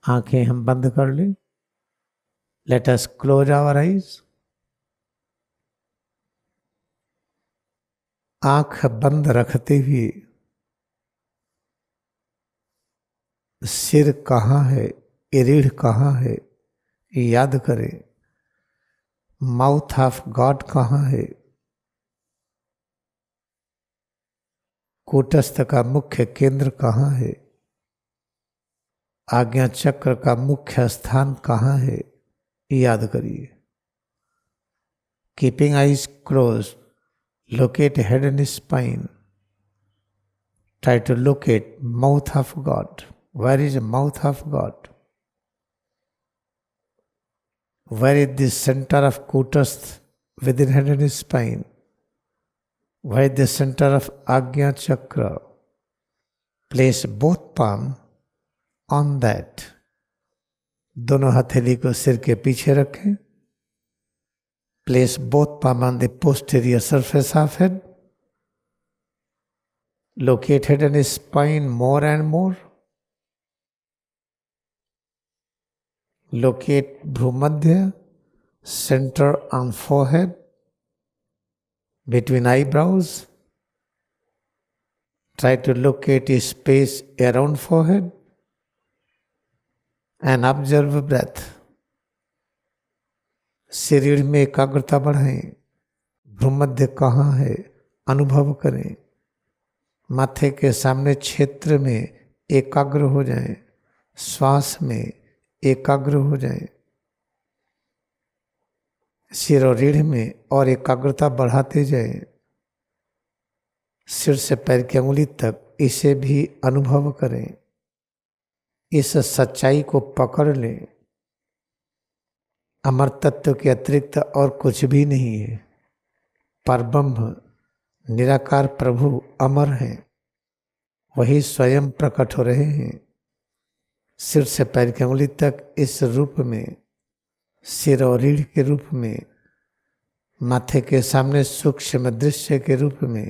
आंखें हम बंद कर लें। Let us close our eyes. आंख बंद रखते हुए सिर कहाँ है, रीढ़ कहाँ है, याद करें। माउथ ऑफ गॉड कहाँ है, कूटस्थ का मुख्य केंद्र कहाँ है, आज्ञा चक्र का मुख्य स्थान कहाँ है, याद करिए। Keeping eyes close, locate head and spine. Try to locate mouth of God. Where is mouth of God? Where is the center of Kutastha within head and spine? Where is the center of Agnya Chakra? Place both palms on that. दोनों हथेली को सिर के पीछे रखें. Place both palms on the posterior surface of head. Locate head and spine more and more. Locate Bhumadhya, center on forehead, between eyebrows. Try to locate a space around forehead and observe breath. शरीर में एकाग्रता बढ़ाएं. भ्रूमध्य कहाँ है, अनुभव करें. माथे के सामने क्षेत्र में एकाग्र हो जाएं. श्वास में एकाग्र हो जाएं. सिर और रीढ़ में और एकाग्रता बढ़ाते जाएं. सिर से पैर की अंगुली तक इसे भी अनुभव करें. इस सच्चाई को पकड़ लें. अमर तत्व के अतिरिक्त और कुछ भी नहीं है. परब्रह्म निराकार प्रभु अमर हैं. वही स्वयं प्रकट हो रहे हैं. सिर से पैर की अंगुली तक इस रूप में, सिर और रीढ़ के रूप में, माथे के सामने सूक्ष्म दृश्य के रूप में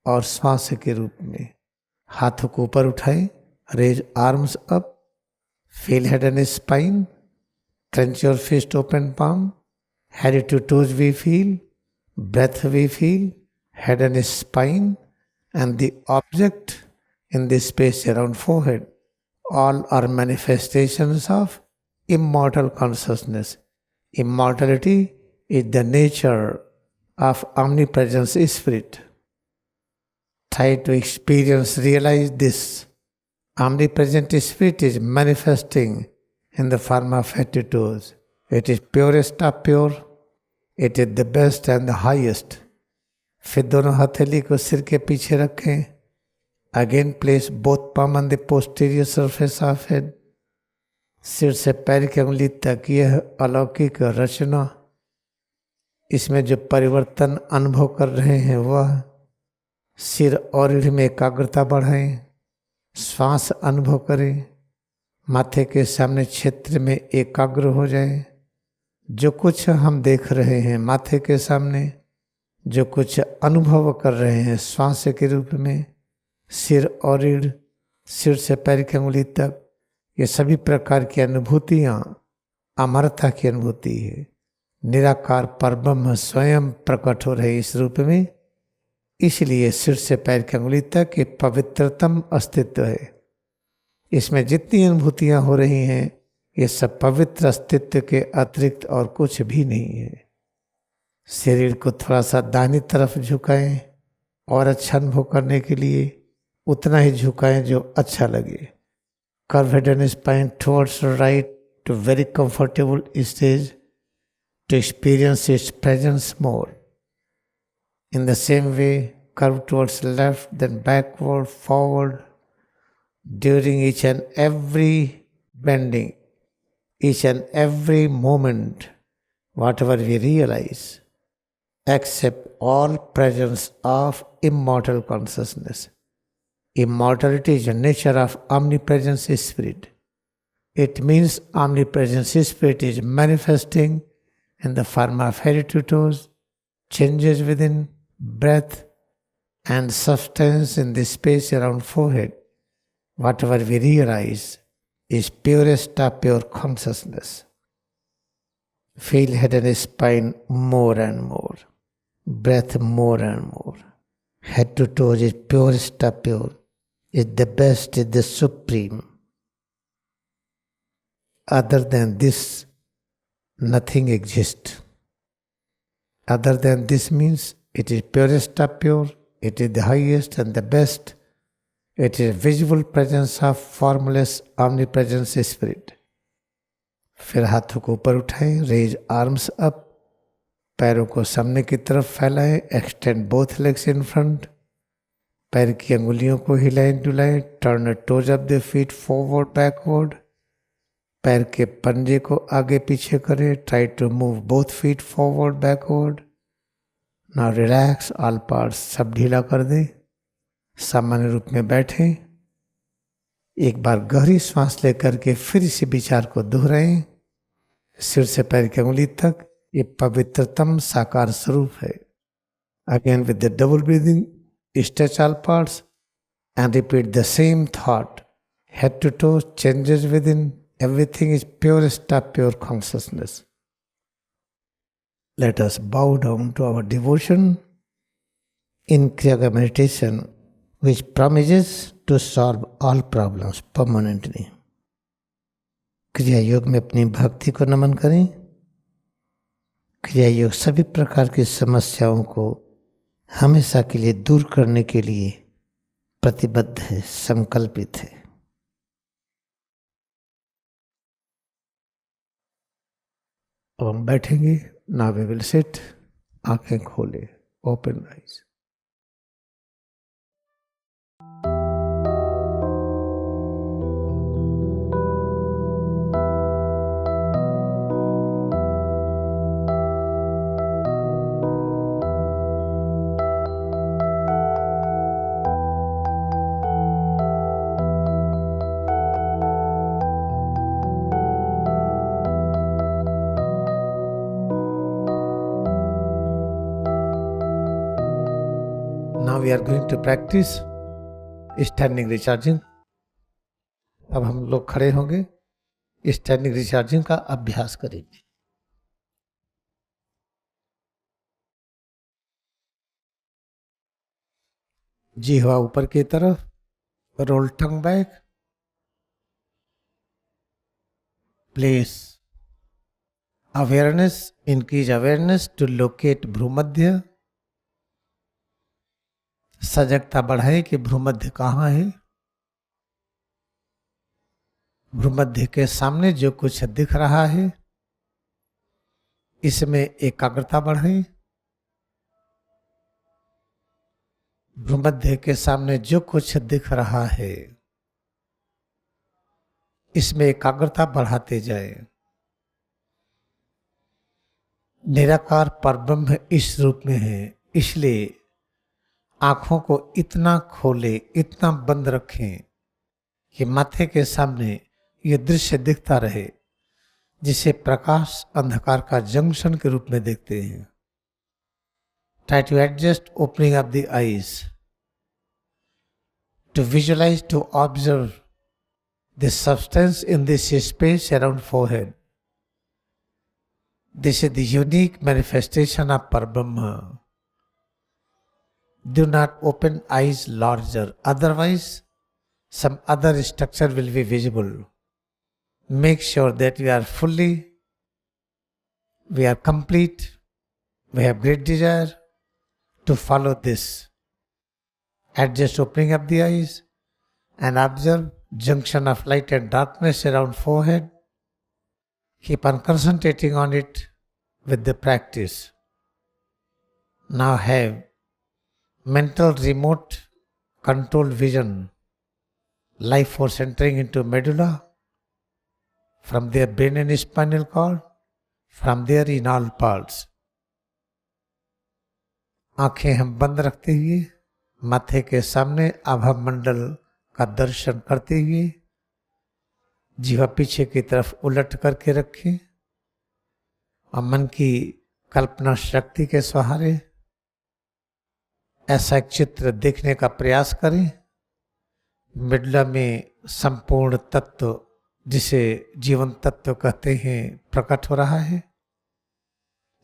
और श्वास के रूप में. हाथों को ऊपर उठाएं. Raise arms up. Feel head and spine. Clench your fist, open palm. Head to toes we feel. Breath we feel. Head and spine and the object in the space around forehead. All are manifestations of immortal consciousness. Immortality is the nature of omnipresent spirit. Try to experience, realize this. Omnipresent spirit is manifesting in the form of attitudes. It is purest of pure. It is the best and the highest. फिर दोनों हथेली को सिर के पीछे रखें. Again place both palm on the posterior surface of head. सिर से पैर की अंगुली तक यह अलौकिक रचना, इसमें जो परिवर्तन अनुभव कर रहे हैं वह. सिर और रीढ़ में एकाग्रता बढ़ाएं. श्वास अनुभव करें. माथे के सामने क्षेत्र में एकाग्र हो जाएं. जो कुछ हम देख रहे हैं माथे के सामने, जो कुछ अनुभव कर रहे हैं श्वास के रूप में, सिर और रीढ़, सिर से पैर की अंगुली तक, ये सभी प्रकार की अनुभूतियाँ अमरता की अनुभूति है. निराकार परब्रह्म स्वयं प्रकट हो रहे इस रूप में. इसलिए सिर से पैर की अंगुली तक ये पवित्रतम अस्तित्व है. इसमें जितनी अनुभूतियाँ हो रही हैं ये सब पवित्र अस्तित्व के अतिरिक्त और कुछ भी नहीं है. शरीर को थोड़ा सा दाहिनी तरफ झुकाएं और अच्छा अनुभव करने के लिए उतना ही झुकाएं जो अच्छा लगे. Curve head and spine towards right to very comfortable stage to experience its presence more. In the same way, curve towards left, then backward, forward, during each and every bending, each and every moment, whatever we realize, accept all presence of immortal consciousness. Immortality is the nature of omnipresent spirit. It means omnipresent spirit is manifesting in the form of heritages, changes within breath and substance in the space around forehead. Whatever we realize, is purest of pure consciousness. Feel head and spine more and more, breath more and more. Head to toes is purest of pure, is the best, is the supreme. Other than this, nothing exists. Other than this means it is purest of pure, it is the highest and the best. It is visible presence of formless omnipresence spirit. फिर हाथों को ऊपर उठाएं, raise arms up, पैरों को सामने की तरफ फैलाएं, extend both legs in front, पैर की अंगुलियों को हिलाएं डुलाएं, turn toes of the feet forward backward, पैर के पंजे को आगे पीछे करें, try to move both feet forward backward. Now relax all parts, सब ढीला कर दें, सामान्य रूप में बैठें. एक बार गहरी सांस लेकर के फिर इसी विचार को दोहराएं. सिर से पैर की अंगुली तक ये पवित्रतम साकार स्वरूप है. Again with the double breathing, stretch all parts and repeat the same thought. Head to toe, changes within, everything is purest of pure consciousness. Let us bow down to our devotion in Kriya meditation, which promises to solve all problems permanently. क्रिया योग में अपनी भक्ति को नमन करें. क्रिया योग सभी प्रकार की समस्याओं को हमेशा के लिए दूर करने के लिए प्रतिबद्ध है, संकल्पित है. अब हम बैठेंगे. Now we will sit, आंखें खोले, open eyes. Now we are going to practice standing recharging. अब हम लोग खड़े होंगे, स्टैंडिंग रिचार्जिंग का अभ्यास करेंगे. जीवा ऊपर की तरफ, roll tongue back. Place awareness, increase awareness to locate bhrumadhya. सजगता बढ़ाए कि भ्रूमध्य कहाँ है. भ्रूमध्य के सामने जो कुछ दिख रहा है इसमें एकाग्रता बढ़ाए. भ्रूमध्य के सामने जो कुछ दिख रहा है इसमें एकाग्रता बढ़ाते जाए. निराकार परब्रह्म इस रूप में है, इसलिए आंखों को इतना खोले, इतना बंद रखें कि माथे के सामने ये दृश्य दिखता रहे जिसे प्रकाश अंधकार का जंक्शन के रूप में देखते हैं. Try to adjust opening of the eyes to visualise, to observe the substance in this space around forehead. This is the unique manifestation of Parabrahma. Do not open eyes larger, otherwise some other structure will be visible. Make sure that we are complete, we have great desire to follow this. Adjust opening of the eyes and observe junction of light and darkness around forehead. Keep on concentrating on it with the practice. Now have mental remote control vision, life force entering into medulla, from their brain and spinal cord, from there in all parts. आंखें हम बंद रखते हुए माथे के सामने आभा मंडल का दर्शन करते हुए जीवा पीछे की तरफ उलट करके रखें और मन की कल्पना शक्ति के सहारे ऐसा एक चित्र देखने का प्रयास करें. मिडला में संपूर्ण तत्व जिसे जीवन तत्व कहते हैं प्रकट हो रहा है।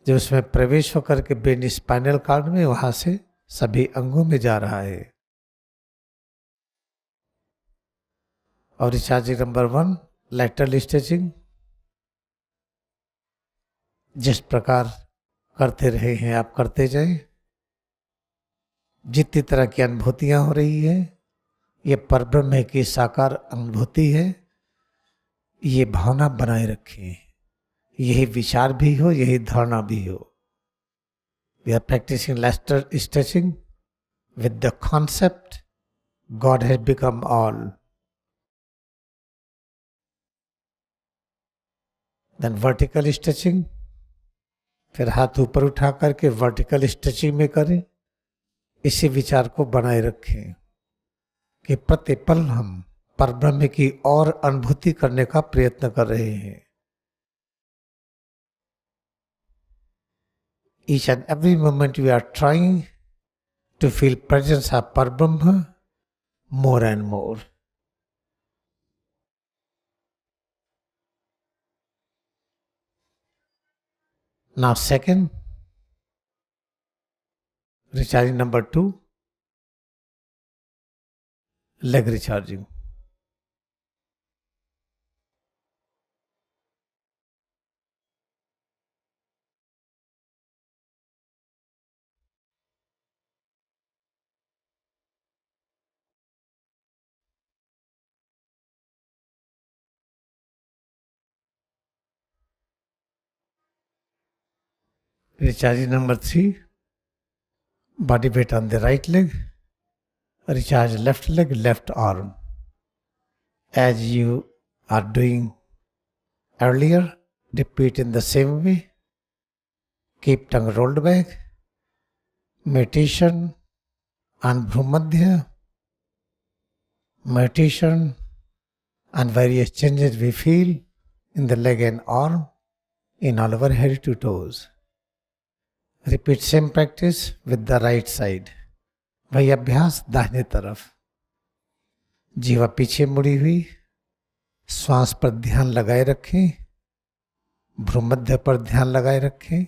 जब उसमें प्रवेश होकर के ब्रेन स्पाइनल कॉर्ड में वहां से सभी अंगों में जा रहा है। और रिचार्जिंग नंबर 1 लैटरल स्ट्रेचिंग, जिस प्रकार करते रहे हैं आप करते जाएं। जितनी तरह की अनुभूतियां हो रही है ये परब्रह्म की साकार अनुभूति है, ये भावना बनाए रखें। यही विचार भी हो, यही धारणा भी हो। We are practising lateral stretching with the concept God has become all. Then vertical stretching, फिर हाथ ऊपर उठा करके वर्टिकल स्ट्रेचिंग में करें। इसी विचार को बनाए रखें कि प्रतिपल हम परब्रह्म की और अनुभूति करने का प्रयत्न कर रहे हैं। Each and every moment we are trying to feel presence of Parbrahma more and more. Now second, recharging number 2, leg recharging. Recharging number 3, body weight on the right leg. Recharge left leg, left arm. As you are doing earlier, repeat in the same way. Keep tongue rolled back. Meditation on Bhumadhya. Meditation on various changes we feel in the leg and arm, in all over head to toes. Repeat same practice with the right side. वही अभ्यास दाहिने तरफ। जीवा पीछे मुड़ी हुई, श्वास पर ध्यान लगाए रखें, भ्रूमध्य पर ध्यान लगाए रखें।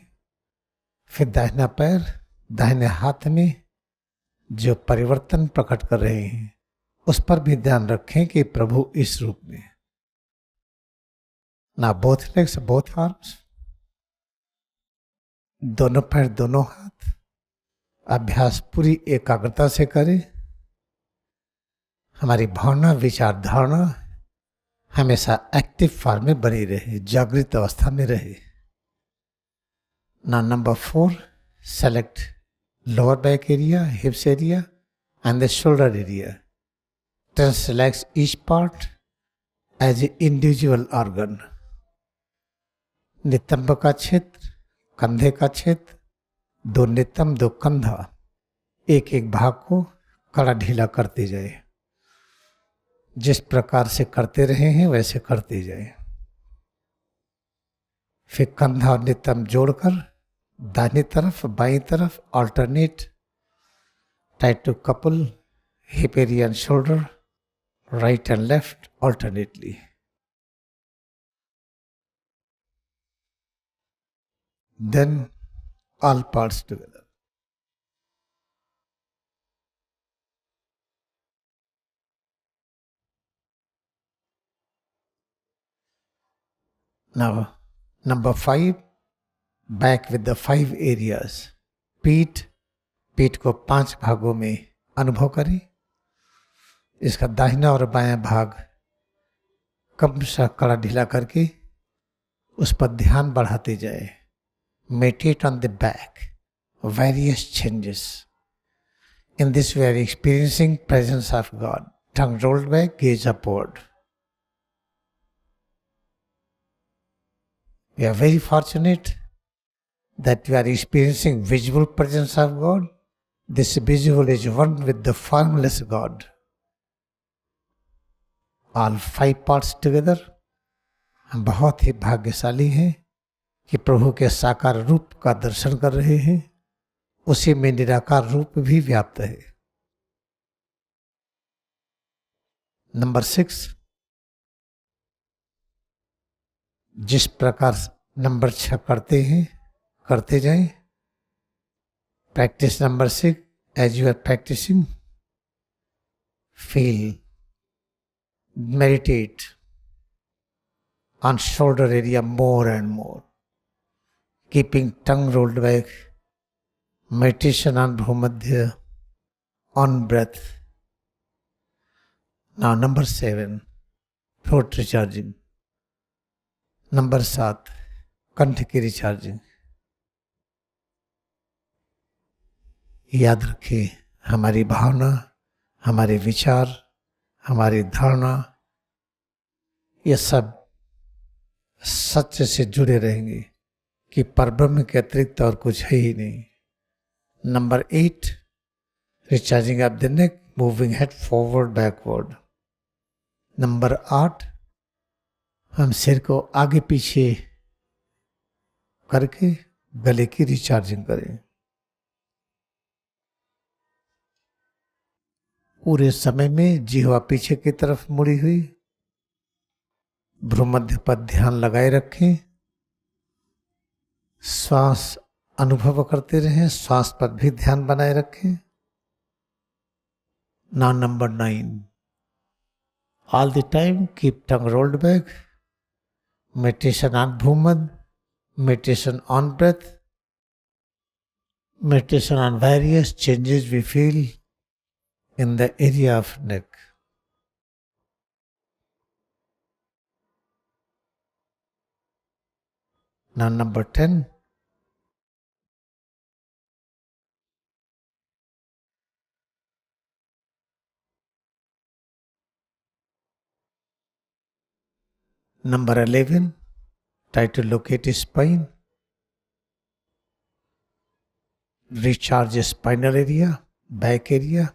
फिर दाहिना पैर दाहिने हाथ में जो परिवर्तन प्रकट कर रहे हैं उस पर भी ध्यान रखें कि प्रभु इस रूप में। ना बोथ लेग्स बोथ आर्म्स, दोनों पैर दोनों हाथ। अभ्यास पूरी एकाग्रता से करें। हमारी भावना विचार धारणा हमेशा एक्टिव फॉर्म में बनी रहे, जागृत अवस्था में रहे। Now number 4, select lower back area, hips area and the shoulder area. Just relax each part as an individual organ. नितंब का क्षेत्र, कंधे का क्षेत्र, दो नितंब दो कंधा, एक एक भाग को कड़ा ढीला करते जाए। जिस प्रकार से करते रहे हैं वैसे करते जाए। फिर कंधा और नितंब जोड़कर दाहिनी तरफ बाईं तरफ alternate, try to couple hip area and shoulder, right and left alternately. Then all parts together. Now number 5, back with the 5 areas. पीठ को 5 भागों में अनुभव करें। इसका दाहिना और बायां भाग क्रमशः कड़ा ढीला करके उस पर ध्यान बढ़ाते जाए। Meditate on the back, various changes. In this we are experiencing presence of God. Tongue rolled back, gaze upward. We are very fortunate that we are experiencing visible presence of God. This visual is one with the formless God. All 5 parts together. हम बहुत ही भाग्यशाली हैं कि प्रभु के साकार रूप का दर्शन कर रहे हैं। उसी में निराकार रूप भी व्याप्त है। नंबर 6, जिस प्रकार नंबर 6 करते हैं, करते जाएं। Practice number 6, as you are practising, feel, meditate on shoulder area more and more, keeping tongue rolled back, meditation on Bhumadhya, on breath. Now number 7, throat recharging. Number 7, कंठ की रिचार्जिंग। याद रखिए, हमारी भावना, हमारे विचार, हमारी धारणा, ये सब सत्य से जुड़े रहेंगे कि परब्रह्म के अतिरिक्त और कुछ है ही नहीं। Number 8, recharging of the neck, moving head forward backward. Number 8, हम सिर को आगे पीछे करके गले की रिचार्जिंग करें। पूरे समय में जिह्वा पीछे की तरफ मुड़ी हुई, भ्रूमध्य पर ध्यान लगाए रखें, श्वास अनुभव करते रहें, श्वास पर भी ध्यान बनाए रखें। Now number 9, all the time keep tongue rolled back, meditation on bhrumadhya, meditation on breath, meditation on various changes we feel in the area of neck. Now number 10, number 11, try to locate his spine, recharge his spinal area, back area.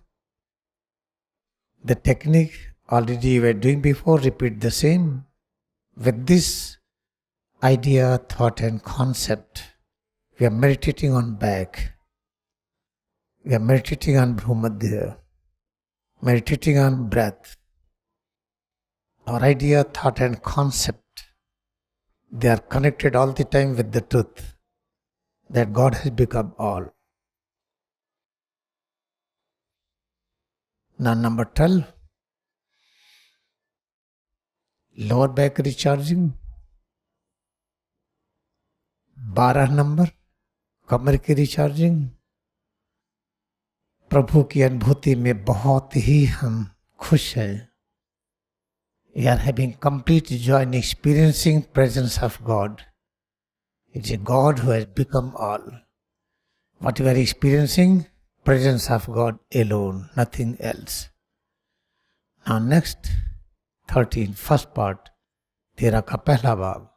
The technique already you were doing before, repeat the same. With this idea, thought and concept, we are meditating on back, we are meditating on Bhumadhya, meditating on breath. Our idea, thought and concept, they are connected all the time with the truth that God has become all. Now number 12, lower back recharging। 12 number, कमर की recharging. प्रभु की अनुभूति में बहुत ही हम खुश हैं। We are having complete joy in experiencing presence of God. It's a God who has become all. What we are experiencing, presence of God alone, nothing else. Now next 13, first part, 13 का पहला भाग।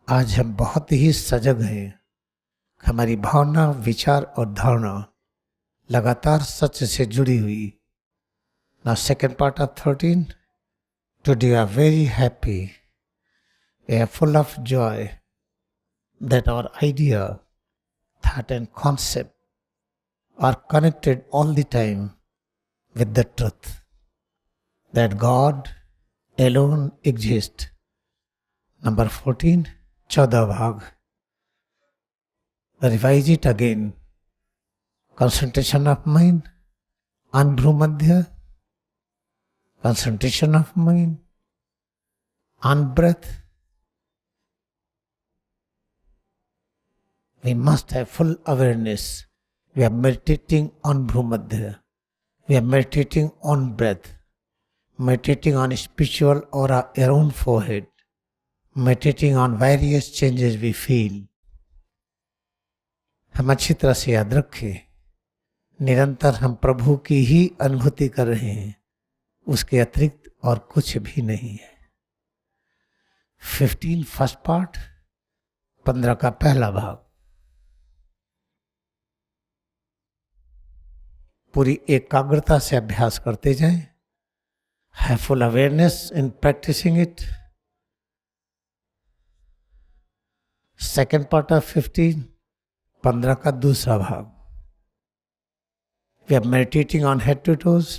आज हम बहुत ही सजग हैं। हमारी भावना, विचार और धारणा लगातार सत्य से जुड़ी हुई। Now second part of 13, today we are very happy, we are full of joy that our idea, thought and concept are connected all the time with the truth that God alone exists. Number 14, 14 भाग। Revise it again. Concentration of mind on Bhumadhya, concentration of mind on breath. We must have full awareness. We are meditating on Bhumadhya. We are meditating on breath. Meditating on spiritual aura around forehead. Meditating on various changes we feel. हम अच्छी तरह से याद रखें, निरंतर हम प्रभु की ही अनुभूति कर रहे हैं, उसके अतिरिक्त और कुछ भी नहीं है। 15 फर्स्ट पार्ट, 15 का पहला भाग। पूरी एकाग्रता से अभ्यास करते जाएं। Have full awareness in practicing it. Second part of 15, 15 का दूसरा भाग। We are meditating on head to toes.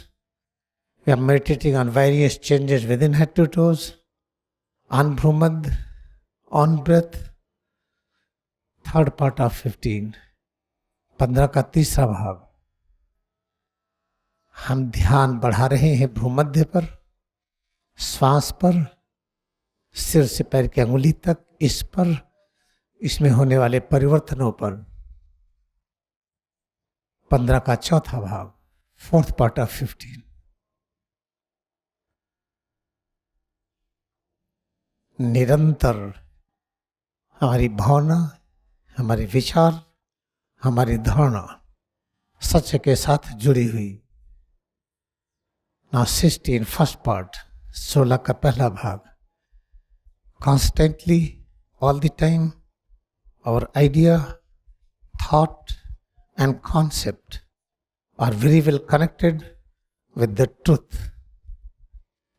We are meditating on various changes within head to toes, on Bhumad, on breath. Third part of 15 का तीसरा भाग। हम ध्यान बढ़ा रहे हैं भ्रूमध्य पर, श्वास पर, सिर से पैर की अंगुली तक, इस पर, इसमें होने वाले परिवर्तनों पर। 15 का चौथा भाग, फोर्थ पार्ट ऑफ 15। निरंतर हमारी भावना, हमारे विचार, हमारी धारणा सत्य के साथ जुड़ी हुई। Now 16 फर्स्ट पार्ट, 16 का पहला भाग। Constantly, all the time, our idea, thought and concept are very well connected with the truth.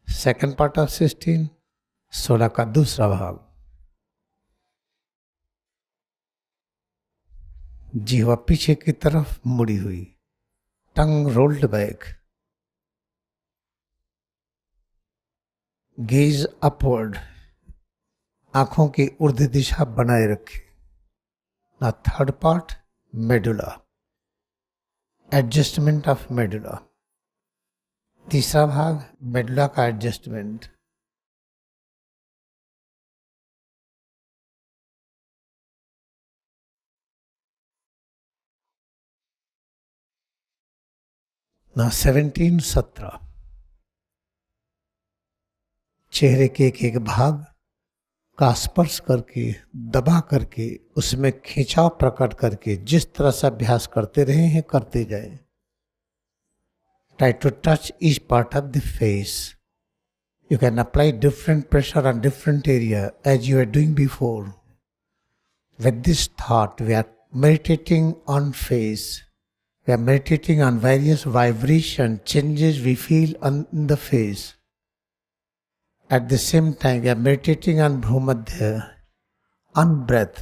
Second part of 16, 16 का दूसरा भाग। जीवा पीछे की तरफ मुड़ी हुई, टंग रोल्ड बैक, गेज अपवर्ड, आंखों की ऊर्ध्व दिशा बनाए रखे। ना third part, medulla, adjustment of medulla. तीसरा भाग, मेडुला का एडजस्टमेंट। ना 17 चेहरे के एक भाग का स्पर्श करके, दबा करके, उसमें खिंचाव प्रकट करके जिस तरह से अभ्यास करते रहे हैं करते जाए। Try to touch each part of the face. You can apply different pressure on different area as you were doing before. With this thought, we are meditating on face. We are meditating on various vibration changes we feel on the face. At the same time, we are meditating on Bhrumadhya, on breath.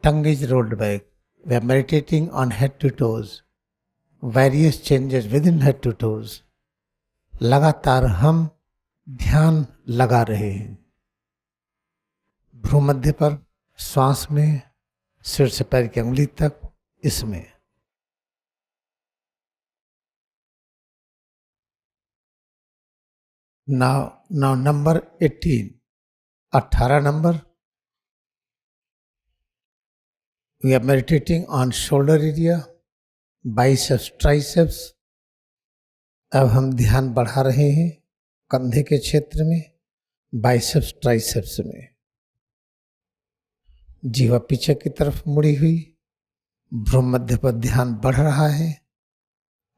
Tongue is rolled back. We are meditating on head to toes. Various changes within head to toes. लगातार हम ध्यान लगा रहे हैं भ्रूमध्य पर, श्वास में, सिर से पैर की अंगुली तक, इसमें। Now number 18, 18 number. We are meditating on shoulder area, biceps, triceps. अब हम ध्यान बढ़ा रहे हैं कंधे के क्षेत्र में, बाइसेप्स, ट्राइसेप्स में। जीवा पीछे की तरफ मुड़ी हुई, भ्रूमध्य पर ध्यान बढ़ रहा है,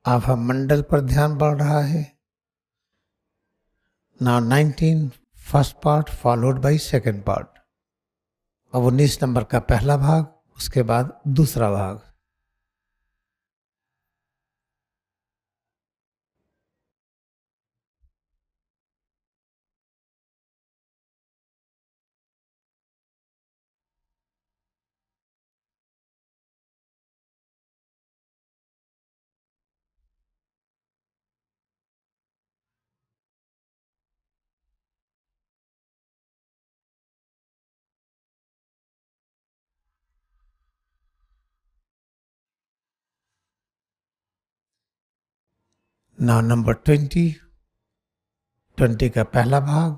आभा मंडल पर ध्यान बढ़ रहा है। Now 19 first part followed by second part. अब 19 नंबर का पहला भाग, उसके बाद दूसरा भाग। Now number 20, 20 का पहला भाग,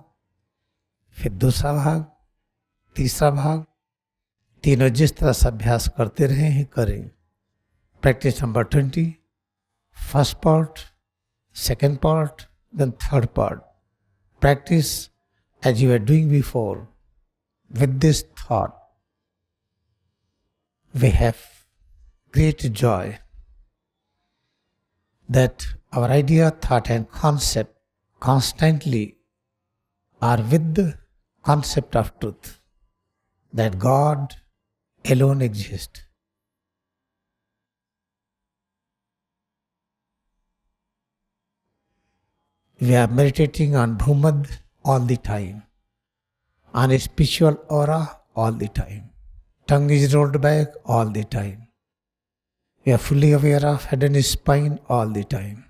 फिर दूसरा भाग, तीसरा भाग। तीनों जिस तरह से अभ्यास करते रहे हैं करें। Practice number 20, first part, second part, then third part. Practice as you were doing before. With this thought, we have great joy that our idea, thought and concept constantly are with the concept of truth, that God alone exists. We are meditating on Bhumad all the time, on a spiritual aura all the time. Tongue is rolled back all the time. We are fully aware of head and spine all the time.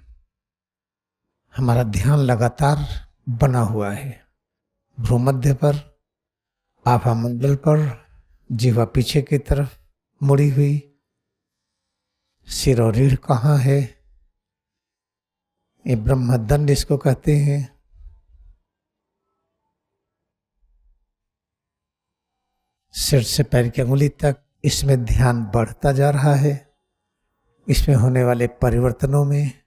हमारा ध्यान लगातार बना हुआ है भ्रूमध्य पर, आभा मंडल पर, जीवा पीछे की तरफ मुड़ी हुई, सिर और रीढ़ कहाँ है, ये ब्रह्मदंड इसको कहते हैं। सिर से पैर की अंगुली तक इसमें ध्यान बढ़ता जा रहा है। इसमें होने वाले परिवर्तनों में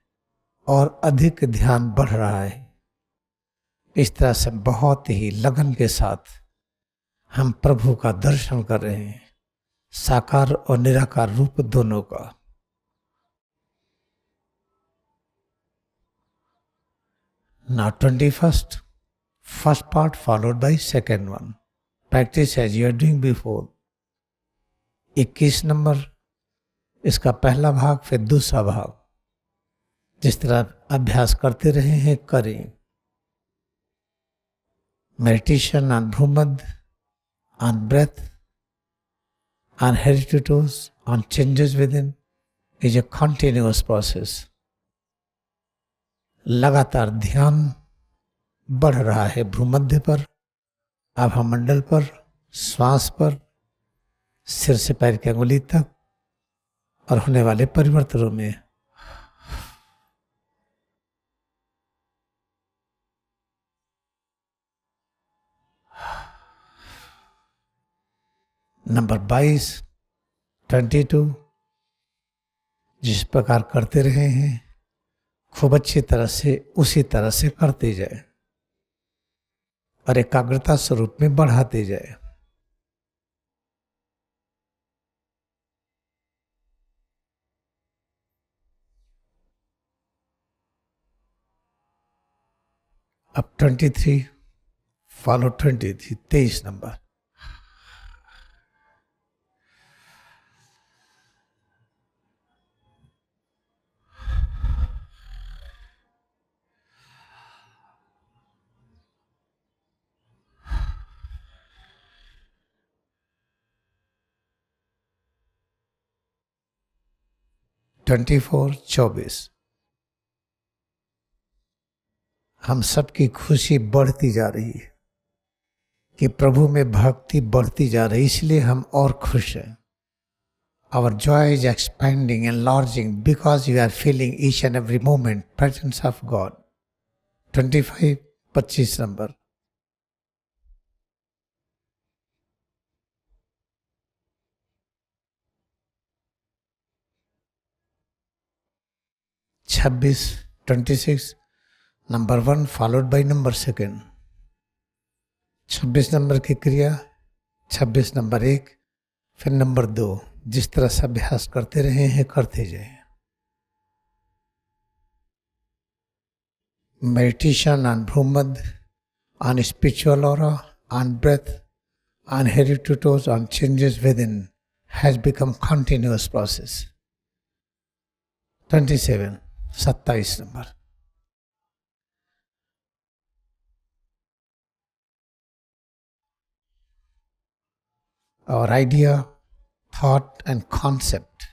और अधिक ध्यान बढ़ रहा है। इस तरह से बहुत ही लगन के साथ हम प्रभु का दर्शन कर रहे हैं, साकार और निराकार रूप दोनों का। Now 21st, first part followed by second one. Practice as you are doing before. 21 number इसका पहला भाग, फिर दूसरा भाग। जिस तरह अभ्यास करते रहे हैं करें। Meditation on Bhumad, on breath, on heritages, on changes within is a continuous process. लगातार ध्यान बढ़ रहा है भ्रूमध्य पर, आभा मंडल पर, श्वास पर, सिर से पैर की अंगुली तक और होने वाले परिवर्तनों में। नंबर 22, 22 जिस प्रकार करते रहे हैं खूब अच्छी तरह से उसी तरह से करते जाए और एकाग्रता स्वरूप में बढ़ाते जाए। अब 23 फॉलो 23, 23 नंबर। ट्वेंटी 24 हम सबकी खुशी बढ़ती जा रही है कि प्रभु में भक्ति बढ़ती जा रही है, इसलिए हम और खुश हैं। Our joy is expanding, enlarging because you are feeling each and every moment presence of God. 25, 25 number. छब्बीस 26 number 1 followed by number 2। 26 number की क्रिया, 26 नंबर 1, फिर नंबर 2। जिस तरह से अभ्यास करते रहे हैं करते जाए। Meditation on bhrumadhya, on spiritual aura, on breath, on heritages, on changes within has become continuous process. 27, 27 number. Our idea, thought and concept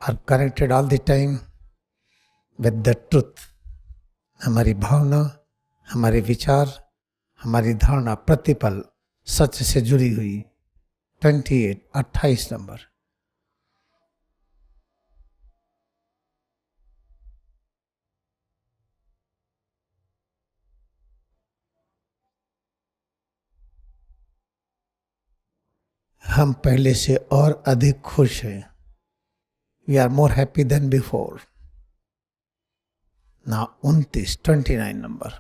are connected all the time with the truth. हमारी भावना, हमारे विचार, हमारी धारणा प्रतिपल सच से जुड़ी हुई। 28, 28 नंबर। हम पहले से और अधिक खुश हैं। We are more happy than before. Now 29, 29 number.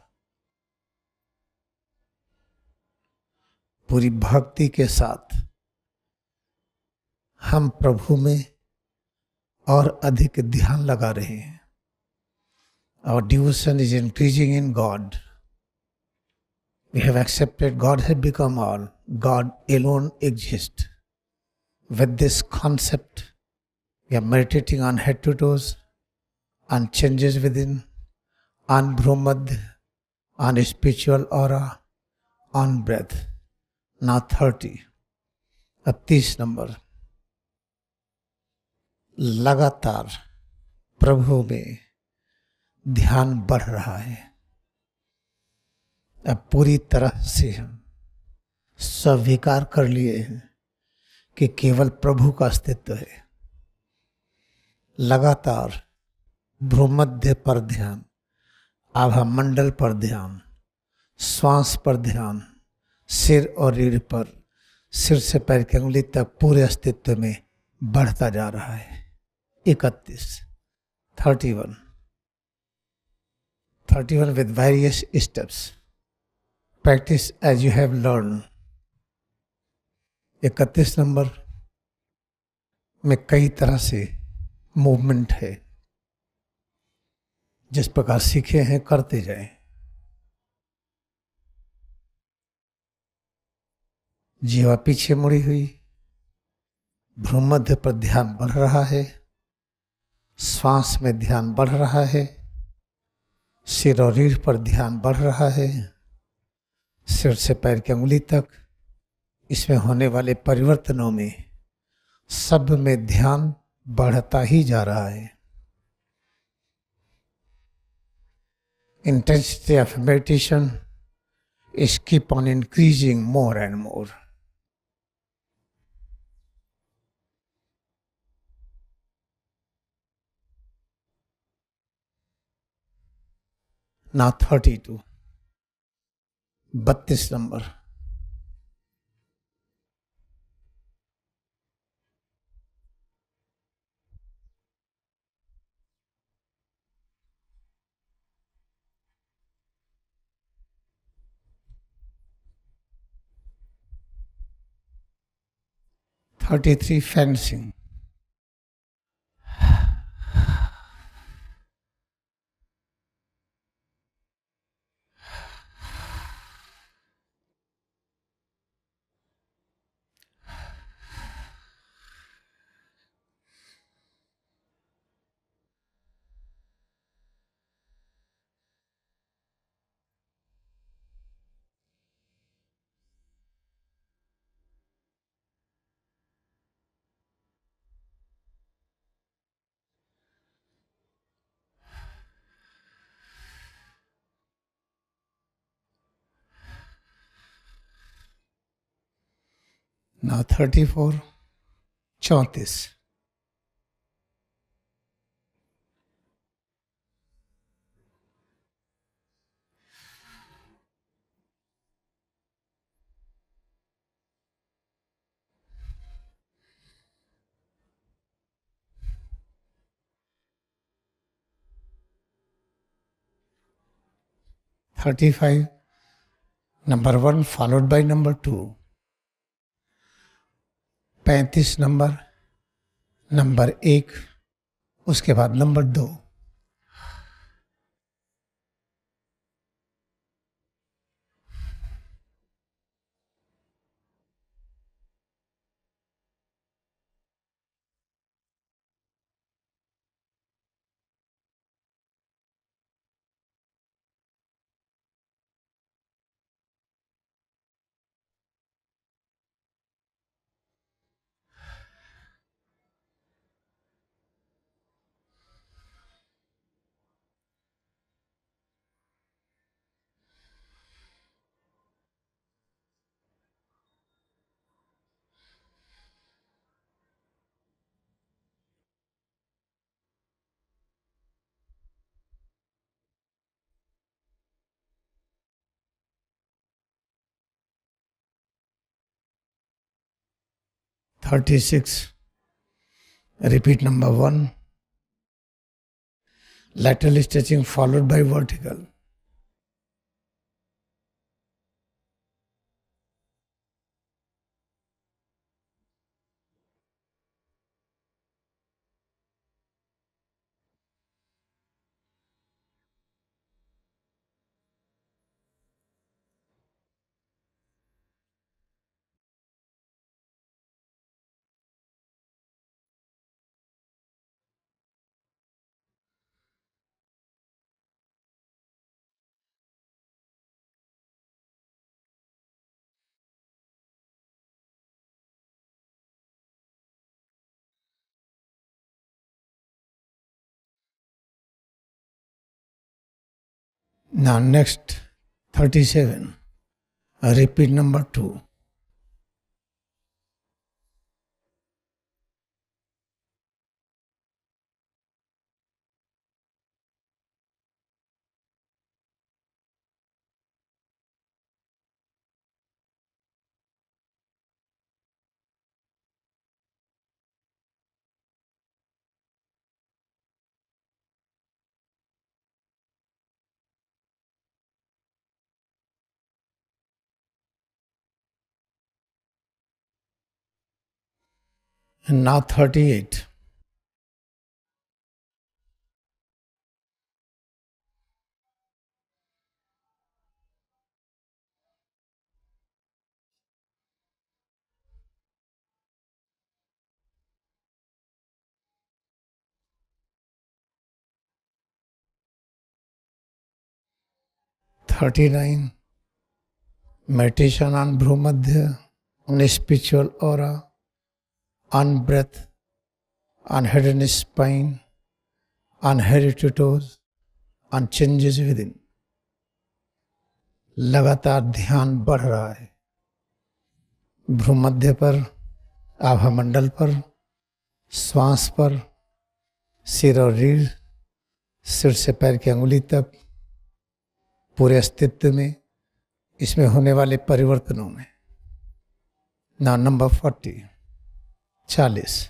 पूरी भक्ति के साथ हम प्रभु में और अधिक ध्यान लगा रहे हैं। Our devotion is increasing in God. We have accepted God has become all. God alone exists. With this concept, we are meditating on head to toes, on changes within, on Bhrumadh, on spiritual aura, on breath. Now 30. अब 30 number. लगातार प्रभु में ध्यान बढ़ रहा है। अब पूरी तरह से हम स्वीकार कर लिए हैं कि केवल प्रभु का अस्तित्व है। लगातार भ्रूमध्य पर ध्यान, आभा मंडल पर ध्यान, श्वास पर ध्यान, सिर और रीढ़ पर, सिर से पैर की अंगुली तक पूरे अस्तित्व में बढ़ता जा रहा है। 31, 31, 31 with various steps. Practice as you have learned. 31 number में कई तरह से मूवमेंट है, जिस प्रकार सीखे हैं करते जाएं। जीवा पीछे मुड़ी हुई, भ्रूमध्य पर ध्यान बढ़ रहा है, श्वास में ध्यान बढ़ रहा है, सिर और रीढ़ पर ध्यान बढ़ रहा है, सिर से पैर की अंगुली तक। इसमें होने वाले परिवर्तनों में सब में ध्यान बढ़ता ही जा रहा है। Intensity of meditation is keep on increasing more and more. Now 32, 32 number. 33 fencing। Now 34, 34। 35, number 1 followed by number 2। 35 number, number 1, उसके बाद number 2। (36) Repeat number 1, lateral stretching followed by vertical. Now next 37. Repeat number 2. And now 38. Meditation on Bhrumadhya, on spiritual aura, on breath, on head and spine, on head to toes, on changes within. लगातार ध्यान बढ़ रहा है भ्रूमध्य पर, आभा मंडल पर, श्वास पर, सिर और रीढ़, सिर से पैर की अंगुली तक, पूरे अस्तित्व में, इसमें होने वाले परिवर्तनों में. Now number 40.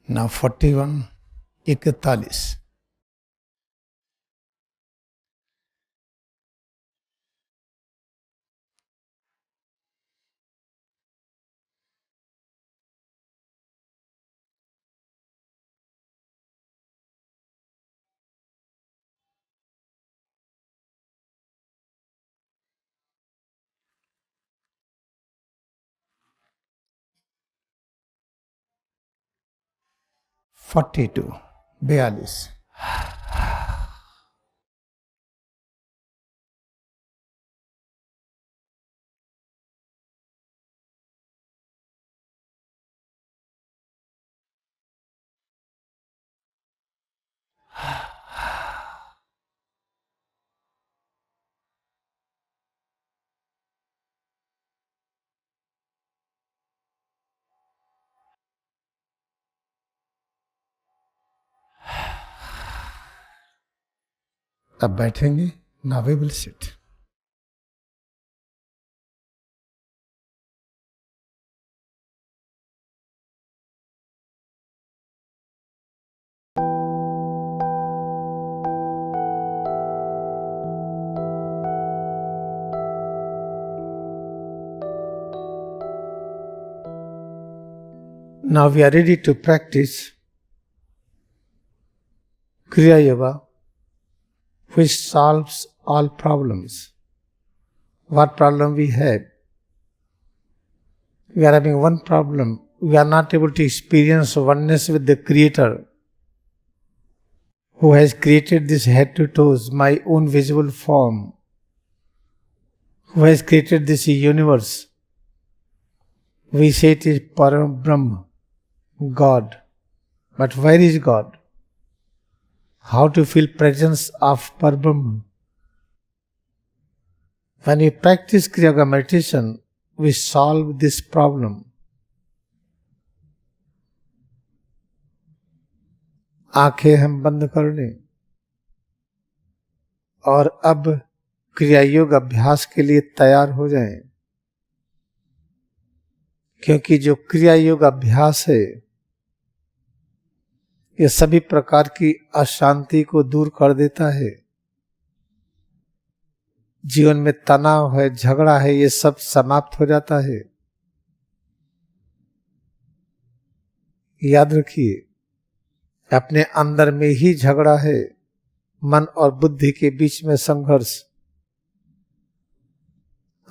Now 41. 41. (42) 42. अब बैठेंगे. Now we will sit. Now we are ready to practice Kriya Yoga, which solves all problems. What problem we have? We are having one problem. We are not able to experience oneness with the Creator, who has created this head to toes, my own visible form, who has created this universe. We say it is Param Brahma, God. But where is God? How to feel presence of Parabrahma? When we practice Kriya Yoga meditation, we solve this problem. आंखें हम बंद कर लें और अब क्रिया योग अभ्यास के लिए तैयार हो जाएं, क्योंकि जो क्रिया योग अभ्यास है ये सभी प्रकार की अशांति को दूर कर देता है. जीवन में तनाव है, झगड़ा है, ये सब समाप्त हो जाता है. याद रखिए, अपने अंदर में ही झगड़ा है, मन और बुद्धि के बीच में संघर्ष.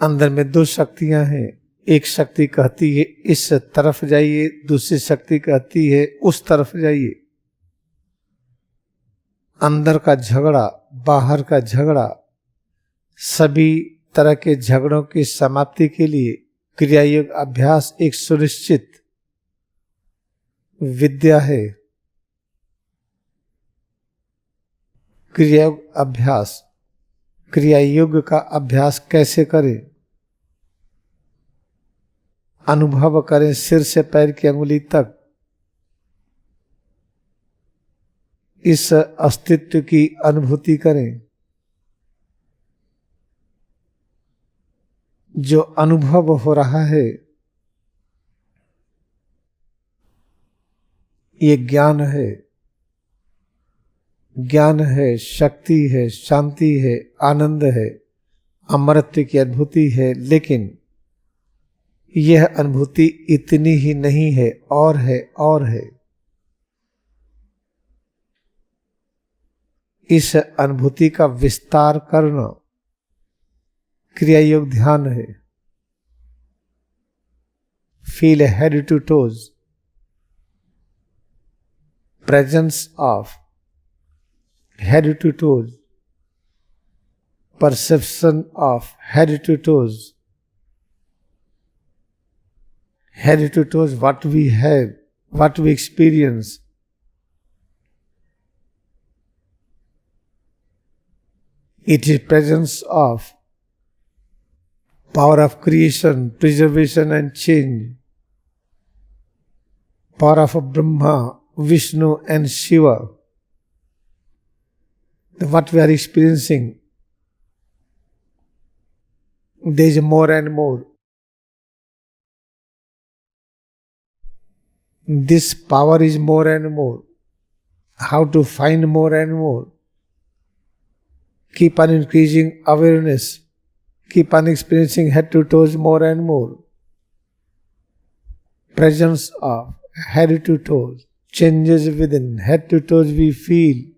अंदर में दो शक्तियां हैं, एक शक्ति कहती है इस तरफ जाइए, दूसरी शक्ति कहती है उस तरफ जाइए। अंदर का झगड़ा, बाहर का झगड़ा, सभी तरह के झगड़ों की समाप्ति के लिए क्रियायोग अभ्यास एक सुनिश्चित विद्या है। क्रियायोग अभ्यास, क्रियायोग का अभ्यास कैसे करें? अनुभव करें सिर से पैर की अंगुली तक इस अस्तित्व की अनुभूति करें। जो अनुभव हो रहा है ये ज्ञान है, ज्ञान है, शक्ति है, शांति है, आनंद है, अमरत्व की अनुभूति है। लेकिन यह अनुभूति इतनी ही नहीं है, और है, और है। इस अनुभूति का विस्तार करना क्रियायोग ध्यान है। Feel head to toes, presence of head to toes, perception of head to toes, head to toes, what we have, what we experience. It is presence of power of creation, preservation and change, power of Brahma, Vishnu and Shiva. What we are experiencing, there is more and more. This power is more and more. How to find more and more? Keep on increasing awareness. Keep on experiencing head to toes more and more. Presence of head to toes. Changes within. Head to toes we feel.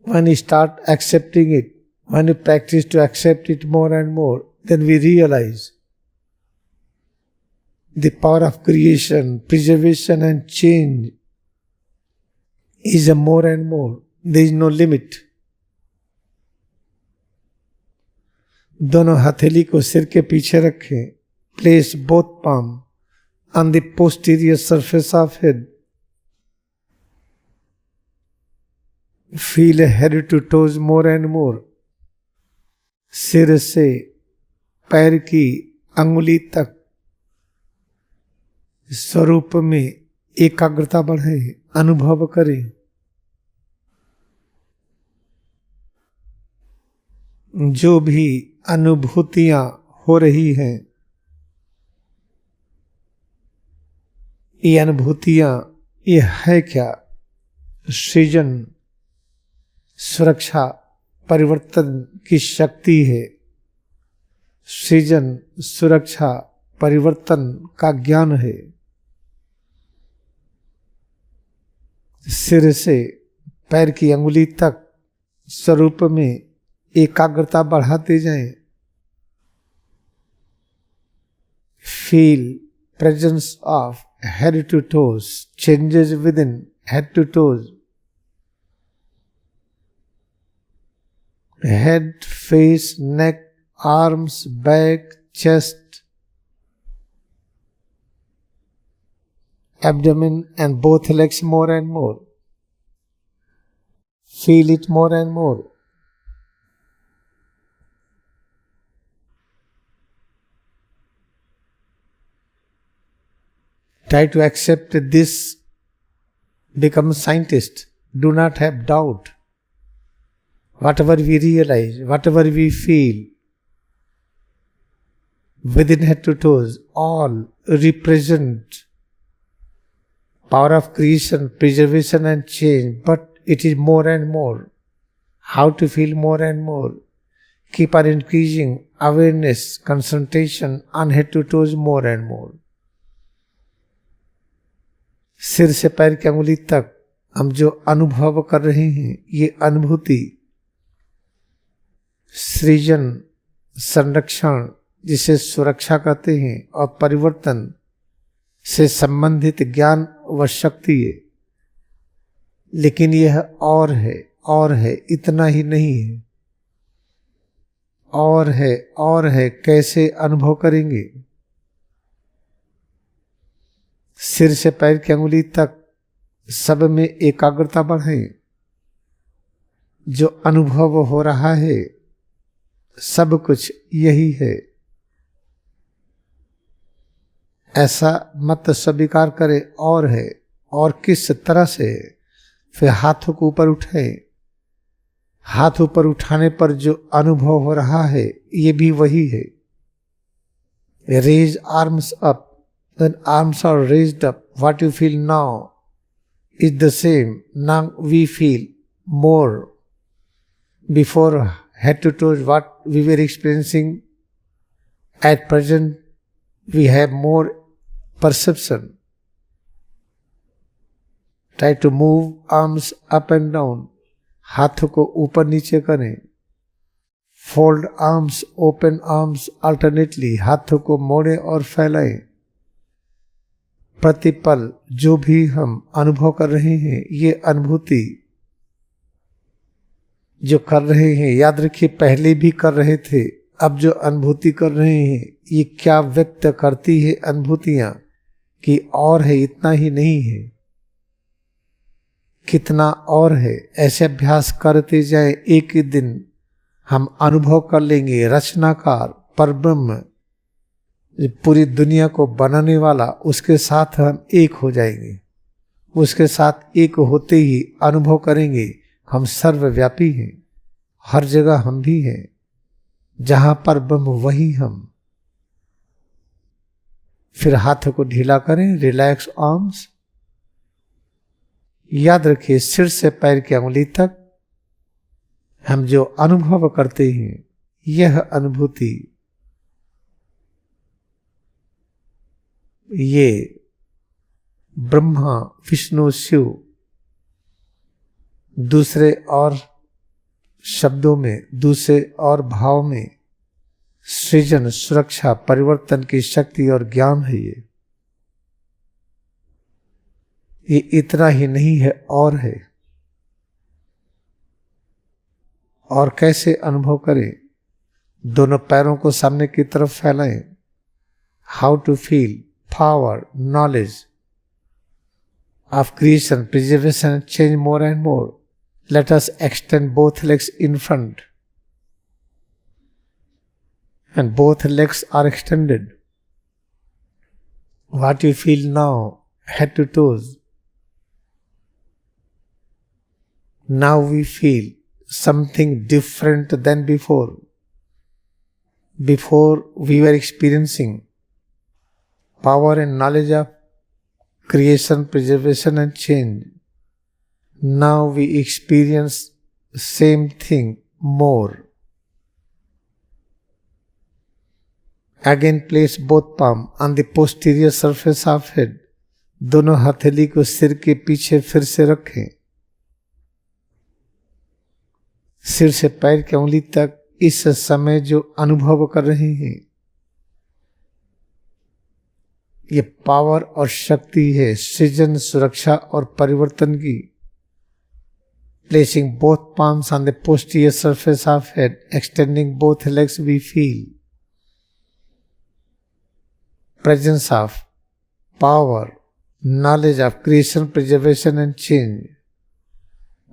When we start accepting it, when we practice to accept it more and more, then we realize the power of creation, preservation and change is a more and more. There is no limit. दोनों हथेली को सिर के पीछे रखें. Place both palm on the posterior surface of head. Feel head to toes more and more. सिर से पैर की अंगुली तक स्वरूप में एकाग्रता बढ़े, अनुभव करें. जो भी अनुभूतियां हो रही हैं, ये अनुभूतियां ये है क्या? सृजन, सुरक्षा, परिवर्तन की शक्ति है. सृजन, सुरक्षा, परिवर्तन का ज्ञान है. सिर से पैर की अंगुली तक स्वरूप में एकाग्रता बढ़ाते जाएं. Feel presence of head to toes, changes within head to toes. Head, face, neck, arms, back, chest, abdomen and both legs more and more. Feel it more and more. Try to accept this. Become a scientist. Do not have doubt. Whatever we realize, whatever we feel, within head to toes, all represent power of creation, preservation and change, but it is more and more. How to feel more and more? Keep on increasing awareness, concentration on head to toes more and more. सिर से पैर की अंगुली तक हम जो अनुभव कर रहे हैं, ये अनुभूति सृजन, संरक्षण जिसे सुरक्षा कहते हैं, और परिवर्तन से संबंधित ज्ञान व शक्ति है। लेकिन यह और है, इतना ही नहीं है, और है, कैसे अनुभव करेंगे? सिर से पैर की अंगुली तक सब में एकाग्रता बढ़ाएं। जो अनुभव हो रहा है सब कुछ यही है, ऐसा मत स्वीकार करे। और है, और किस तरह से? फिर हाथों को ऊपर उठाए। हाथ ऊपर उठाने पर जो अनुभव हो रहा है ये भी वही है। Raise arms up, when arms are raised up, what you feel now is the same. Now we feel more. Before head to toes, what we were experiencing, at present we have more perception. Try to move arms up and down. हाथों को ऊपर नीचे करें। Fold arms, open arms alternately. हाथों को मोड़ें और फैलाएं। प्रतिपल जो भी हम अनुभव कर रहे हैं, ये अनुभूति जो कर रहे हैं, याद रखिए पहले भी कर रहे थे, अब जो अनुभूति कर रहे हैं ये क्या व्यक्त करती है अनुभूतियां, कि और है, इतना ही नहीं है, कितना और है। ऐसे अभ्यास करते जाए, एक ही दिन हम अनुभव कर लेंगे रचनाकार परब्रह्म, पूरी दुनिया को बनाने वाला, उसके साथ हम एक हो जाएंगे। उसके साथ एक होते ही अनुभव करेंगे हम सर्वव्यापी हैं, हर जगह हम भी हैं, जहां पर ब्रह्म वही हम। फिर हाथों को ढीला करें, रिलैक्स आर्म्स। याद रखिए सिर से पैर की अंगुली तक हम जो अनुभव करते हैं, यह अनुभूति, ये ब्रह्मा विष्णु शिव, दूसरे और शब्दों में, दूसरे और भाव में सृजन, सुरक्षा, परिवर्तन की शक्ति और ज्ञान है। ये इतना ही नहीं है, और है। और कैसे अनुभव करें? दोनों पैरों को सामने की तरफ फैलाएं। How to feel power, knowledge of creation, preservation and change more and more. Let us extend both legs in front, and both legs are extended. What you feel now, head to toes. Now we feel something different than before. Before we were experiencing power and knowledge of creation, preservation and change. Now we experience same thing more. Again place both palm on the posterior surface of head. दोनों हथेली को सिर के पीछे फिर से रखें। सिर से पैर की उंगली तक इस समय जो अनुभव कर रहे हैं, ये पावर और शक्ति है, सृजन, सुरक्षा और परिवर्तन की। Placing both palms on the posterior surface of head, extending both legs, we feel presence of power, knowledge of creation, preservation and change.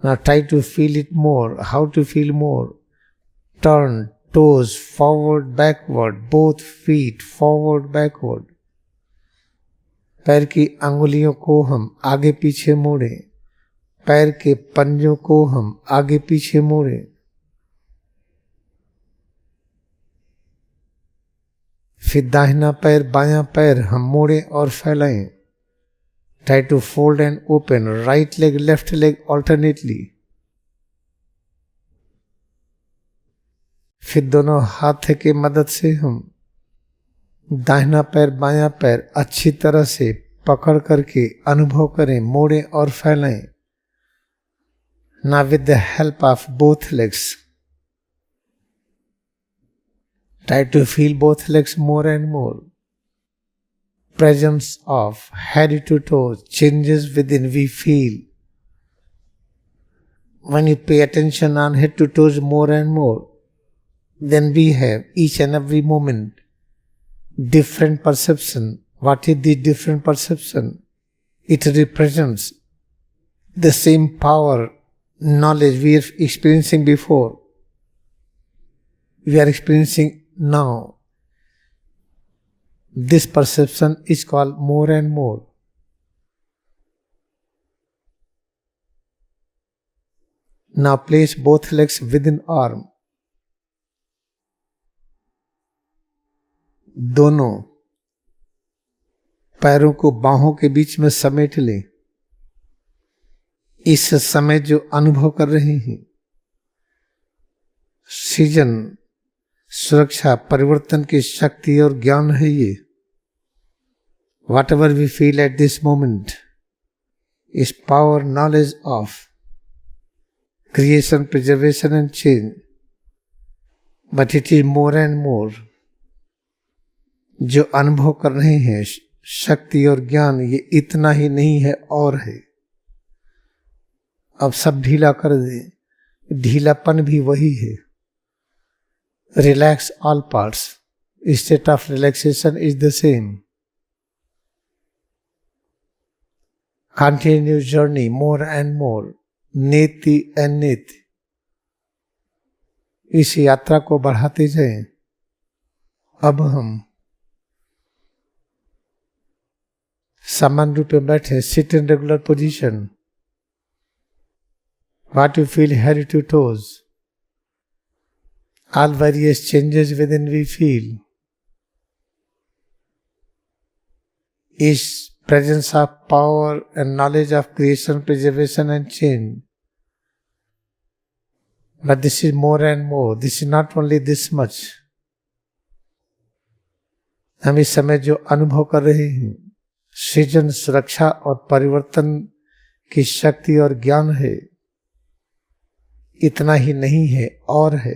Now try to feel it more. How to feel more? Turn toes forward, backward, both feet forward, backward. पैर की अंगुलियों को हम आगे पीछे मोड़ें, पैर के पंजों को हम आगे पीछे मोड़ें। फिर दाहिना पैर, बायां पैर हम मोड़ें और फैलाएं। Try to fold and open right leg, left leg alternately. फिर दोनों हाथ की मदद से हम दाहिना पैर, बायां पैर अच्छी तरह से पकड़ करके अनुभव करें, मोड़ें और फैलाएं। Now with the help of both legs, Try to feel both legs more and more. Presence of head to toes changes within we feel. When you pay attention on head to toes more and more, then we have each and every moment different perception. What is the different perception? It represents the same power, knowledge we are experiencing before. We are experiencing now. This perception is called more and more. Now place both legs within arm. दोनों पैरों को बाहों के बीच में समेट लें। इस समय जो अनुभव कर रहे हैं, सृजन, सुरक्षा, परिवर्तन की शक्ति और ज्ञान है ये। Whatever we feel at this moment is power, knowledge of creation, preservation and change. But it is more and more. जो अनुभव कर रहे हैं शक्ति और ज्ञान, ये इतना ही नहीं है और है। अब सब ढीला कर दे। ढीलापन भी वही है। Relax all parts. State of relaxation is the same. Continue journey more and more. नेति and नेति। इस यात्रा को बढ़ाते जाएं। अब हम सामान्य रूप में बैठे, sit in regular position. What you feel head to toes. All various changes within we feel. Is presence of power and knowledge of creation, preservation and change. But this is more and more. This is not only this much. हम इस समय जो अनुभव कर रहे हैं, सृजन, सुरक्षा और परिवर्तन की शक्ति और ज्ञान है, इतना ही नहीं है और है।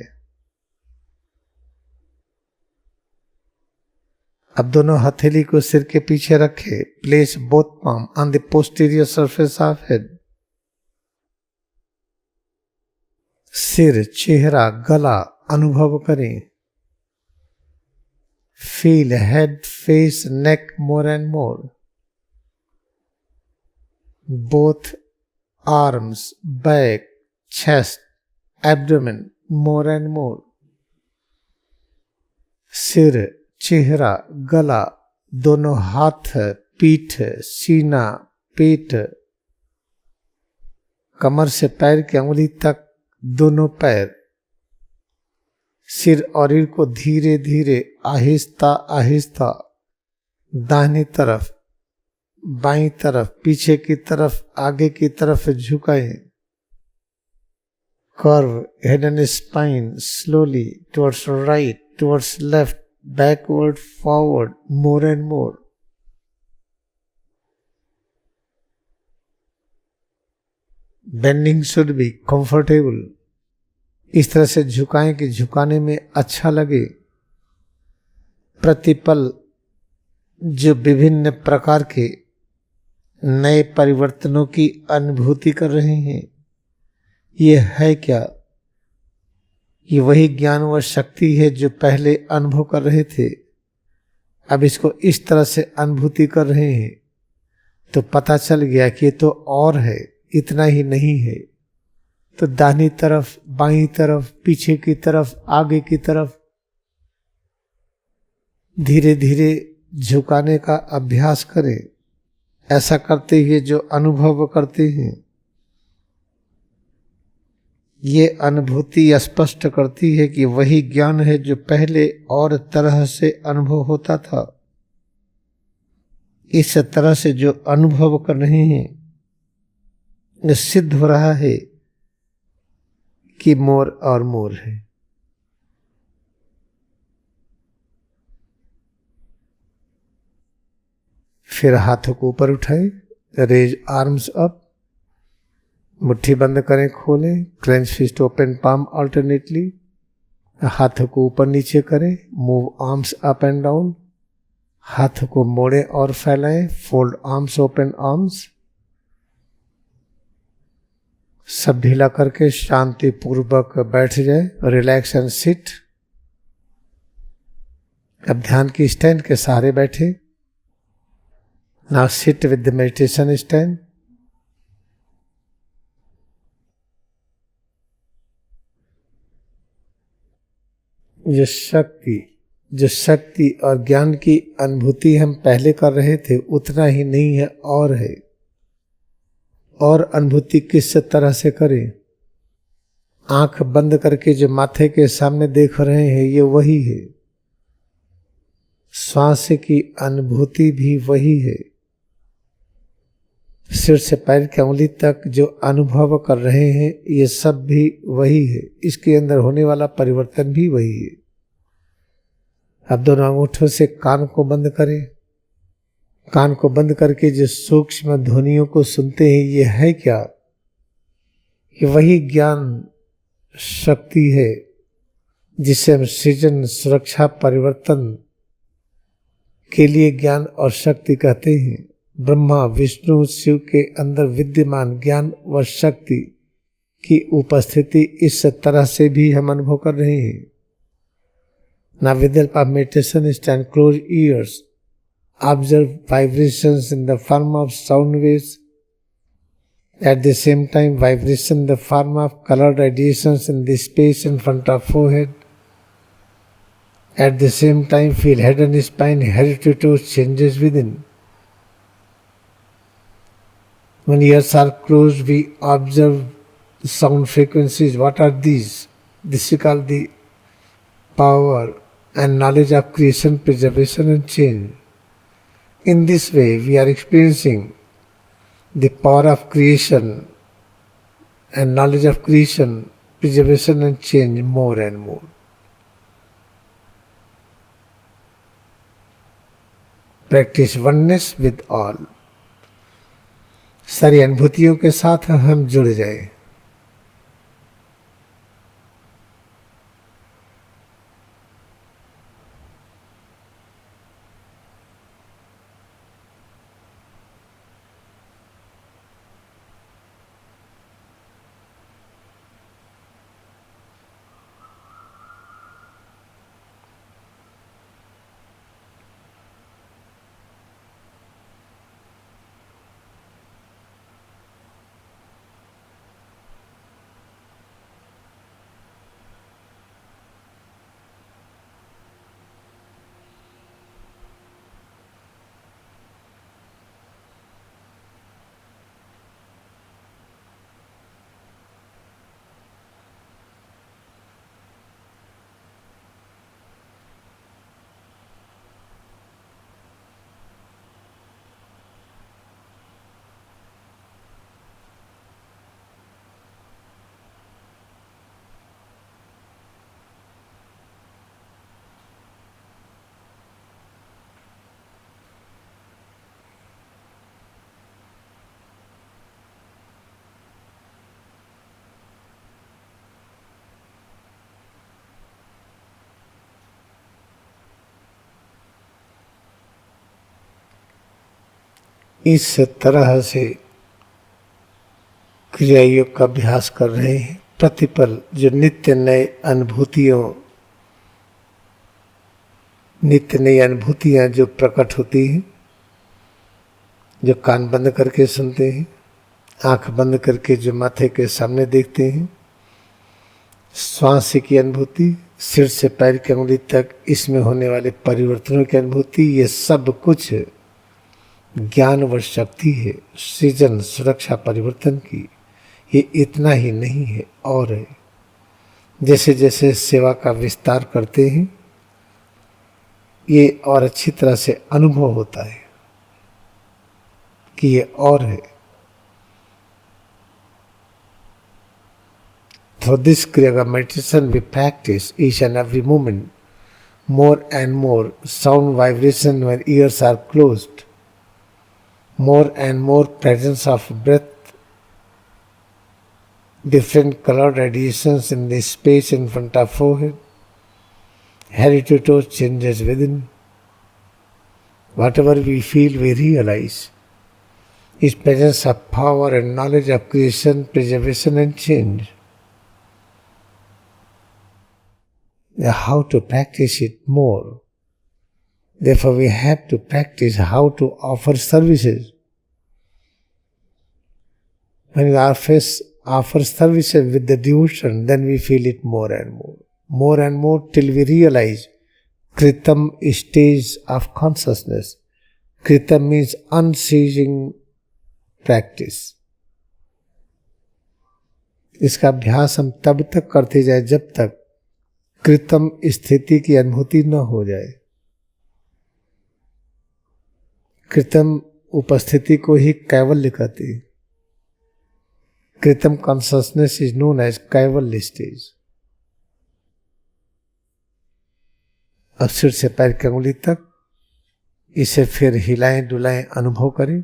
अब दोनों हथेली को सिर के पीछे रखे। Place both palm on the posterior surface of head. सिर, चेहरा, गला अनुभव करें। Feel head, face, neck more and more. Both arms, back, chest, abdomen more and more. सिर, चेहरा, गला, दोनों हाथ, पीठ, सीना, पेट, कमर से पैर की अंगुली तक दोनों पैर, सिर और रीढ़ को धीरे धीरे आहिस्ता आहिस्ता दाहिनी तरफ, बाईं तरफ, पीछे की तरफ, आगे की तरफ झुकाएं। Curve head and spine slowly towards right, towards left, backward, forward, more and more. Bending should be comfortable. इस तरह से झुकाएं कि झुकाने में अच्छा लगे। प्रतिपल जो विभिन्न प्रकार के नए परिवर्तनों की अनुभूति कर रहे हैं, ये है क्या? ये वही ज्ञान व शक्ति है जो पहले अनुभव कर रहे थे। अब इसको इस तरह से अनुभूति कर रहे हैं तो पता चल गया कि ये तो और है, इतना ही नहीं है। तो दाहिनी तरफ, बाईं तरफ, पीछे की तरफ, आगे की तरफ धीरे धीरे झुकाने का अभ्यास करें। ऐसा करते हुए जो अनुभव करते हैं, ये अनुभूति स्पष्ट करती है कि वही ज्ञान है जो पहले और तरह से अनुभव होता था। इस तरह से जो अनुभव कर रहे हैं, सिद्ध हो रहा है कि मोर और मोर है। फिर हाथों को ऊपर उठाएं, रेज आर्म्स अप, मुट्ठी बंद करें, खोलें, clench fist, open palm alternately, हाथ को ऊपर नीचे करें, move arms up and down, हाथ को मोड़ें और फैलाएं, फोल्ड आर्म्स, ओपन आर्म्स, सब ढीला करके शांति पूर्वक बैठ जाए, रिलैक्स एंड सिट। अब ध्यान की स्टैंड के सहारे बैठे। Now sit with the meditation stand. जो शक्ति और ज्ञान की अनुभूति हम पहले कर रहे थे उतना ही नहीं है, और है। और अनुभूति किस तरह से करें? आंख बंद करके जो माथे के सामने देख रहे हैं ये वही है। श्वास की अनुभूति भी वही है। सिर से पैर की उंगली तक जो अनुभव कर रहे हैं ये सब भी वही है। इसके अंदर होने वाला परिवर्तन भी वही है। अब दोनों अंगूठों से कान को बंद करें। कान को बंद करके जो सूक्ष्म ध्वनियों को सुनते हैं ये है क्या? ये वही ज्ञान शक्ति है जिसे हम सृजन, सुरक्षा, परिवर्तन के लिए ज्ञान और शक्ति कहते हैं। ब्रह्मा, विष्णु, शिव के अंदर विद्यमान ज्ञान व शक्ति की उपस्थिति इस तरह से भी हम अनुभव कर रहे हैं। Now with the help of meditation, stand, close ears, observe vibrations in the form of sound waves. At the same time, vibration in the form of color radiations in the space in front of forehead. At the same time, feel head and spine, head to changes within. When ears are closed, we observe the sound frequencies. What are these? This is called the power and knowledge of creation, preservation and change. In this way, we are experiencing the power of creation and knowledge of creation, preservation and change more and more. Practice oneness with all. सारी अनुभूतियों के साथ हम जुड़ जाएं। इस तरह से क्रिया योग का अभ्यास कर रहे हैं। प्रतिपल जो नित्य नए अनुभूतियां जो प्रकट होती हैं, जो कान बंद करके सुनते हैं, आंख बंद करके जो माथे के सामने देखते हैं, श्वास की अनुभूति, सिर से पैर की उंगली तक इसमें होने वाले परिवर्तनों की अनुभूति, ये सब कुछ ज्ञान व शक्ति है सृजन, सुरक्षा, परिवर्तन की। ये इतना ही नहीं है और है। जैसे जैसे सेवा का विस्तार करते हैं ये और अच्छी तरह से अनुभव होता है कि ये और है। Through this Kriya meditation we practice each and every moment more and more sound vibration when ears are closed, more and more presence of breath, different color radiations in the space in front of forehead, Head to toe changes within. Whatever we feel, we realize is presence of power and knowledge of creation, preservation and change. How to practice it more. Therefore, we have to practice how to offer services. When we offer services with the devotion, then we feel it more and more till we realize Kritam is stage of consciousness. Kritam means unceasing practice. इसका अभ्यास हम तब तक करते जाए जब तक कृतम स्थिति की अनुभूति न हो जाए. कृतम उपस्थिति को ही कैवल्य कहते हैं. कृतम consciousness is known as Kaivalya stage. अब सिर से पैर की अंगुली तक इसे फिर हिलाएं डुलाएं, अनुभव करें.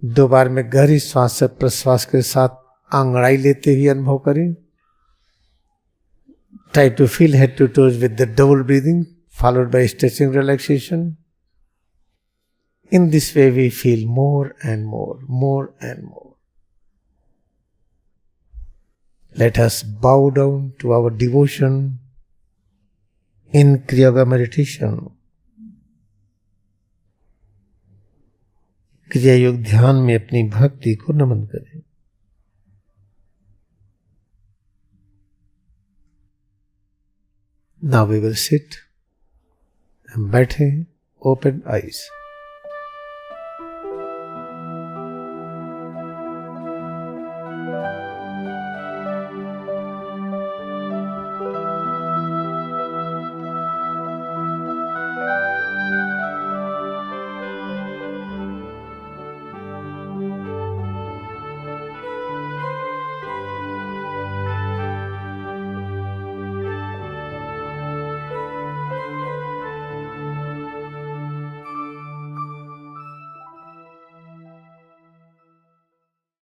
2 बार में गहरी श्वास से प्रश्वास के साथ अंगड़ाई लेते हुए अनुभव करें. Try to feel head to toes with the double breathing followed by stretching relaxation. In this way we feel more and more, more and more. Let us bow down to our devotion in Kriya Yoga meditation. क्रिया योग ध्यान में अपनी भक्ति को नमन करें. Now we will sit and बैठे, open eyes.